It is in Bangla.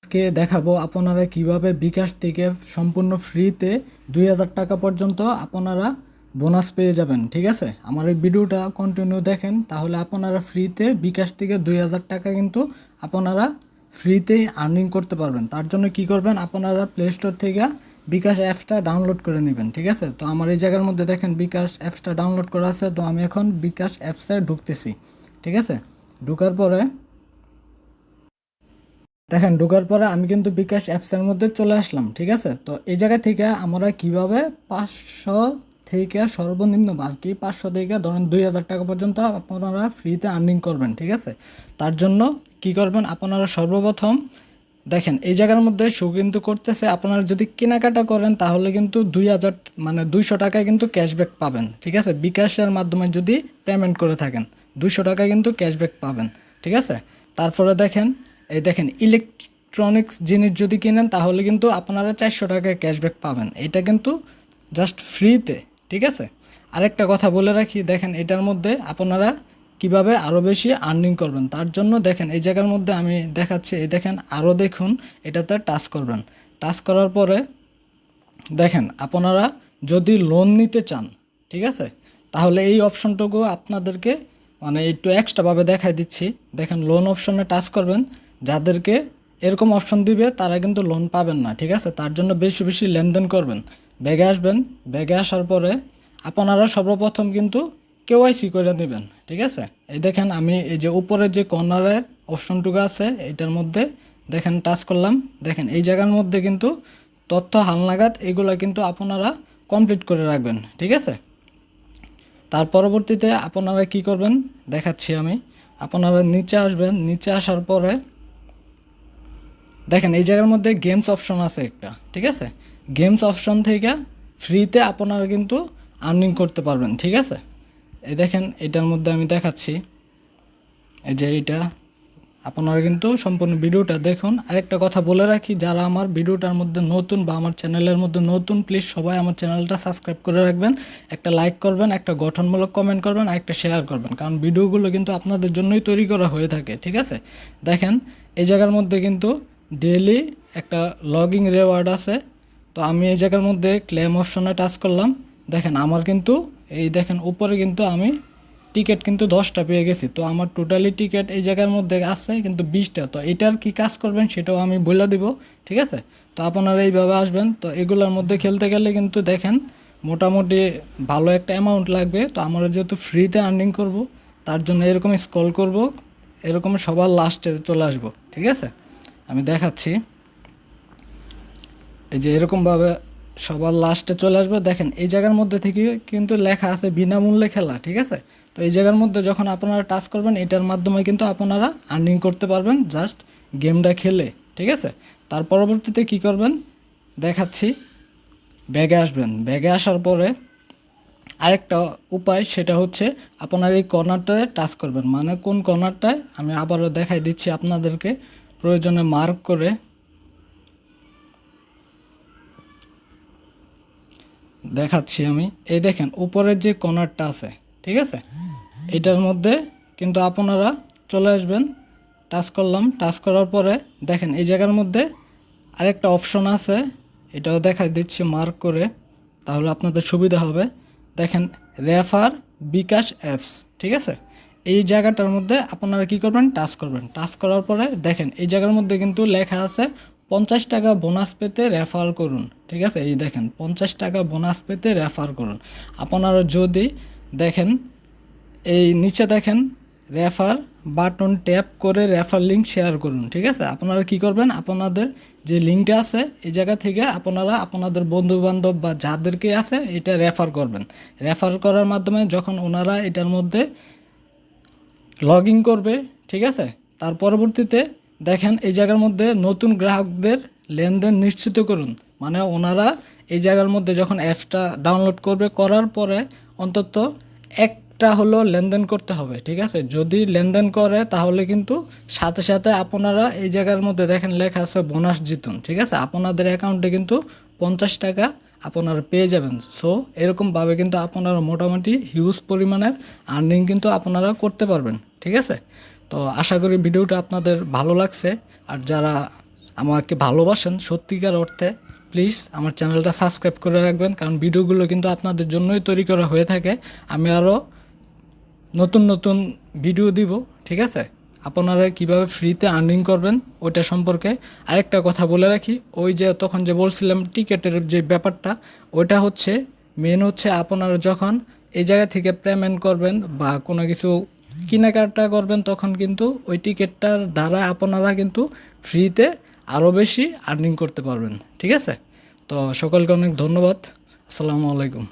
আজকে দেখাবো আপনারা কিভাবে বিকাশ থেকে সম্পূর্ণ ফ্রিতে 2000 টাকা পর্যন্ত আপনারা বোনাস পেয়ে যাবেন। ঠিক আছে, আমার এই ভিডিওটা কন্টিনিউ দেখেন, তাহলে আপনারা ফ্রিতে বিকাশ থেকে 2000 টাকা কিন্তু আপনারা ফ্রিতে আর্নিং করতে পারবেন। তার জন্য কি করবেন, আপনারা প্লে স্টোর থেকে বিকাশ অ্যাপসটা ডাউনলোড করে নেবেন। ঠিক আছে, তো আমার এই জায়গার মধ্যে দেখেন বিকাশ অ্যাপসটা ডাউনলোড করা আছে। তো আমি এখন বিকাশ অ্যাপসে ঢুকতেছি। ঠিক আছে, ঢোকার পরে দেখেন, ঢোকার পরে আমি কিন্তু বিকাশ অ্যাপসের মধ্যে চলে আসলাম। ঠিক আছে, তো এই জায়গা থেকে আমরা কিভাবে 500 থেকে সর্বনিম্ন আর কি 500 থেকে ধরেন 2000 টাকা পর্যন্ত আপনারা ফ্রিতে আর্নিং করবেন। ঠিক আছে, তার জন্য কি করবেন, আপনারা সর্বপ্রথম দেখেন এই জায়গার মধ্যে শো কিন্তু করতেছে আপনারা যদি কেনাকাটা করেন তাহলে কিন্তু 2000 মানে 200 টাকায় কিন্তু ক্যাশব্যাক পাবেন। ঠিক আছে, বিকাশের মাধ্যমে যদি পেমেন্ট করে থাকেন 200 টাকা কিন্তু ক্যাশব্যাক পাবেন। ঠিক আছে, তারপরে দেখেন এই দেখেন ইলেকট্রনিক্স জিনিস যদি কিনেন তাহলে কিন্তু আপনারা 400 টাকায় ক্যাশব্যাক পাবেন। এটা কিন্তু জাস্ট ফ্রিতে। ঠিক আছে, আরেকটা কথা বলে রাখি, দেখেন এটার মধ্যে আপনারা কিভাবে আরও বেশি আর্নিং করবেন। তার জন্য দেখেন এই জায়গার মধ্যে আমি দেখাচ্ছি, এই দেখেন আরও দেখুন, এটাতে টাচ করবেন। টাচ করার পরে দেখেন আপনারা যদি লোন নিতে চান, ঠিক আছে, তাহলে এই অপশনটুকু আপনাদেরকে মানে একটু এক্সট্রাভাবে দেখাই দিচ্ছি। দেখেন লোন অপশনে টাচ করবেন, যাদেরকে এরকম অপশন দিবে তারা কিন্তু লোন পাবেন না। ঠিক আছে, তার জন্য বেশি বেশি লেনদেন করবেন। ব্যাগে আসবেন, ব্যাগে আসার পরে আপনারা সর্বপ্রথম কিন্তু কেওয়াইসি করে নেবেন। ঠিক আছে, এই দেখেন আমি এই যে উপরে যে কর্নারের অপশনটুকু আছে এটার মধ্যে দেখেন টাচ করলাম। দেখেন এই জায়গার মধ্যে কিন্তু তথ্য হালনাগাদ এগুলো কিন্তু আপনারা কমপ্লিট করে রাখবেন। ঠিক আছে, তার পরবর্তীতে আপনারা কি করবেন দেখাচ্ছি আমি। আপনারা নিচে আসবেন, নিচে আসার পরে দেখেন এই জায়গার মধ্যে গেমস অপশন আছে একটা। ঠিক আছে, গেমস অপশন থেকে ফ্রিতে আপনারা কিন্তু আর্নিং করতে পারবেন। ঠিক আছে, এই দেখেন এটার মধ্যে আমি দেখাচ্ছি, এই যে এইটা আপনারা কিন্তু সম্পূর্ণ ভিডিওটা দেখুন। আরেকটা কথা বলে রাখি, যারা আমার ভিডিওটার মধ্যে নতুন বা আমার চ্যানেলের মধ্যে নতুন, প্লিজ সবাই আমার চ্যানেলটা সাবস্ক্রাইব করে রাখবেন, একটা লাইক করবেন, একটা গঠনমূলক কমেন্ট করবেন, আর একটা শেয়ার করবেন, কারণ ভিডিওগুলো কিন্তু আপনাদের জন্যই তৈরি করা হয়ে থাকে। ঠিক আছে, দেখেন এই জায়গার মধ্যে কিন্তু ডেইলি একটা লগইন রেওয়ার্ড আছে। তো আমি এই জায়গার মধ্যে ক্লেম অপশনে টাচ করলাম। দেখেন আমার কিন্তু এই দেখেন উপরে কিন্তু আমি টিকিট কিন্তু 10টা পেয়ে গেছি। তো আমার টোটালি টিকিট এই জায়গার মধ্যে আছে কিন্তু 20টা। তো এটার কি কাজ করবেন সেটাও আমি বলে দিব। ঠিক আছে, তো আপনারা এইভাবে আসবেন। তো এগুলোর মধ্যে খেলতে গেলে কিন্তু দেখেন মোটামুটি ভালো একটা অ্যামাউন্ট লাগবে। তো আমরা যেহেতু ফ্রিতে আর্নিং করব তার জন্য এরকম স্ক্রল করব, এরকম সবার লাস্টে চলে আসবো। ঠিক আছে, আমি দেখাচ্ছি, এই যে এরকমভাবে সবার লাস্টে চলে আসবে। দেখেন এই জায়গার মধ্যে থেকে কিন্তু লেখা আছে বিনামূল্যে খেলা। ঠিক আছে, তো এই জায়গার মধ্যে যখন আপনারা টাচ করবেন এটার মাধ্যমে কিন্তু আপনারা আর্নিং করতে পারবেন জাস্ট গেমটা খেলে। ঠিক আছে, তার পরবর্তীতে কি করবেন দেখাচ্ছি, ব্যাগে আসবেন। ব্যাগে আসার পরে আরেকটা উপায়, সেটা হচ্ছে আপনার এই কর্নারটায় টাচ করবেন। মানে কোন কর্নারটায় আমি আবারও দেখাই দিচ্ছি আপনাদেরকে, প্রয়োজনে মার্ক করে দেখাচ্ছি আমি। এই দেখেন উপরের যে কর্নারটা আছে, ঠিক আছে, এটার মধ্যে কিন্তু আপনারা চলে আসবেন। টাচ করলাম, টাচ করার পরে দেখেন এই জায়গার মধ্যে আরেকটা অপশন আছে, এটাও দেখা দিচ্ছি মার্ক করে, তাহলে আপনাদের সুবিধা হবে। দেখেন রেফার বিকাশ অ্যাপস। ঠিক আছে, এই জায়গাটার মধ্যে আপনারা কি করবেন টাচ করবেন। টাচ করার পরে দেখেন এই জায়গার মধ্যে কিন্তু লেখা আছে 50 টাকা বোনাস পেতে রেফার করুন। ঠিক আছে, এই দেখেন 50 টাকা বোনাস পেতে রেফার করুন। আপনারা যদি দেখেন এই নিচে দেখেন রেফার বাটন ট্যাপ করে রেফার লিঙ্ক শেয়ার করুন। ঠিক আছে, আপনারা কি করবেন, আপনাদের যে লিঙ্কটা আছে এই জায়গা থেকে আপনারা আপনাদের বন্ধু বান্ধব বা যাদেরকে আছে এটা রেফার করবেন। রেফার করার মাধ্যমে যখন ওনারা এটার মধ্যে লগ ইন করবে, ঠিক আছে, তার পরবর্তীতে দেখেন এই জায়গার মধ্যে নতুন গ্রাহকদের লেনদেন নিশ্চিত করুন। মানে ওনারা এই জায়গার মধ্যে যখন অ্যাপসটা ডাউনলোড করবে, করার পরে অন্তত একটা হলো লেনদেন করতে হবে। ঠিক আছে, যদি লেনদেন করে তাহলে কিন্তু সাথে সাথে আপনারা এই জায়গার মধ্যে দেখেন লেখা আছে বোনাস জিতুন। ঠিক আছে, আপনাদের অ্যাকাউন্টে কিন্তু 50 টাকা আপনারা পেয়ে যাবেন। সো এরকমভাবে কিন্তু আপনারা মোটামুটি হিউজ পরিমাণের আর্নিং কিন্তু আপনারা করতে পারবেন। ঠিক আছে, তো আশা করি ভিডিওটা আপনাদের ভালো লাগছে। আর যারা আমাকে ভালোবাসেন সত্যিকার অর্থে, প্লিজ আমার চ্যানেলটা সাবস্ক্রাইব করে রাখবেন, কারণ ভিডিওগুলো কিন্তু আপনাদের জন্যই তৈরি করা হয়ে থাকে। আমি আরও নতুন নতুন ভিডিও দিব, ঠিক আছে? আপনারা কিভাবে ফ্রিতে আর্নিং করবেন ওইটা সম্পর্কে আরেকটা কথা বলে রাখি। ওই যে তখন যে বলছিলাম টিকেটের যে ব্যাপারটা, ওইটা হচ্ছে মেন হচ্ছে আপনারা যখন এই জায়গা থেকে পেমেন্ট করবেন বা কোনো কিছু কেনাকাটা করবেন, তখন কিন্তু ওই টিকিটটার দ্বারা আপনারা কিন্তু ফ্রিতে আরও বেশি আর্নিং করতে পারবেন, ঠিক আছে? তো সকলকে অনেক ধন্যবাদ। আসসালামু আলাইকুম।